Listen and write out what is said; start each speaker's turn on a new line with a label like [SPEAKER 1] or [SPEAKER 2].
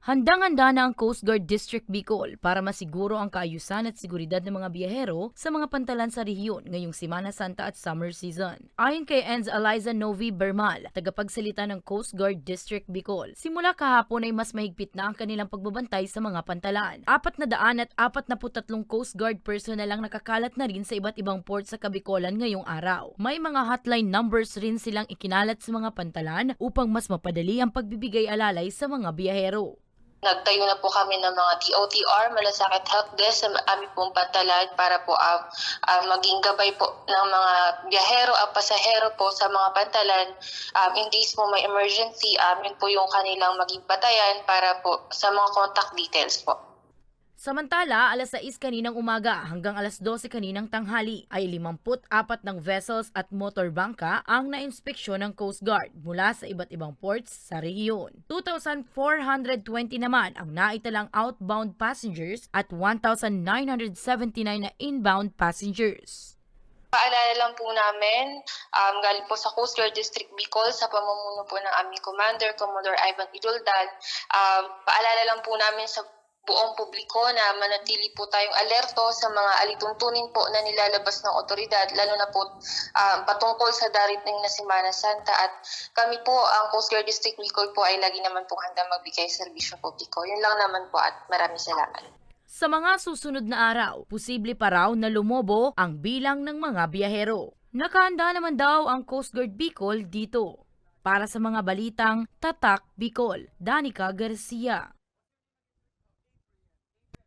[SPEAKER 1] Handang-handa na ang Coast Guard District Bicol para masiguro ang kaayusan at seguridad ng mga biyahero sa mga pantalan sa rehiyon ngayong Semana Santa at summer season. Ayon kay Enz Eliza Novi Bermal, tagapagsalita ng Coast Guard District Bicol, simula kahapon ay mas mahigpit na ang kanilang pagbabantay sa mga pantalan. 443 Coast Guard personnel ang nakakalat na rin sa iba't ibang port sa Kabicolan ngayong araw. May mga hotline numbers rin silang ikinalat sa mga pantalan upang mas mapadali ang pagbibigay alalay sa mga biyahero.
[SPEAKER 2] Nagtayo na po kami ng mga DOTR, Malasakit Help Desk sa aming pong pantalan para po maging gabay po ng mga biyahero at pasahero po sa mga pantalan. In case po may emergency, amin po yung kanilang maging batayan para po sa mga contact details po.
[SPEAKER 1] Samantala, alas 6 kaninang umaga hanggang alas 12 kaninang tanghali ay 54 ng vessels at motorbangka ang na-inspeksyon ng Coast Guard mula sa iba't ibang ports sa rehiyon. 2,420 naman ang naitalang outbound passengers at 1,979 na inbound passengers.
[SPEAKER 2] Paalala lang po namin, galing po sa Coast Guard District Bicol sa pamumuno po ng aming Commander, Commodore Ivan Iduldan. Paalala lang po namin sa buong publiko na manatili po tayong alerto sa mga alituntunin po na nilalabas ng otoridad, lalo na po patungkol sa darating na Semana Santa. At kami po, ang Coast Guard District Bicol po ay lagi naman po handa magbigay serbisyo publiko. Yun lang naman po at maraming salamat.
[SPEAKER 1] Sa mga susunod na araw, posible pa raw na lumobo ang bilang ng mga biyahero. Nakahanda naman daw ang Coast Guard Bicol dito. Para sa mga balitang Tatak Bicol, Danica Garcia.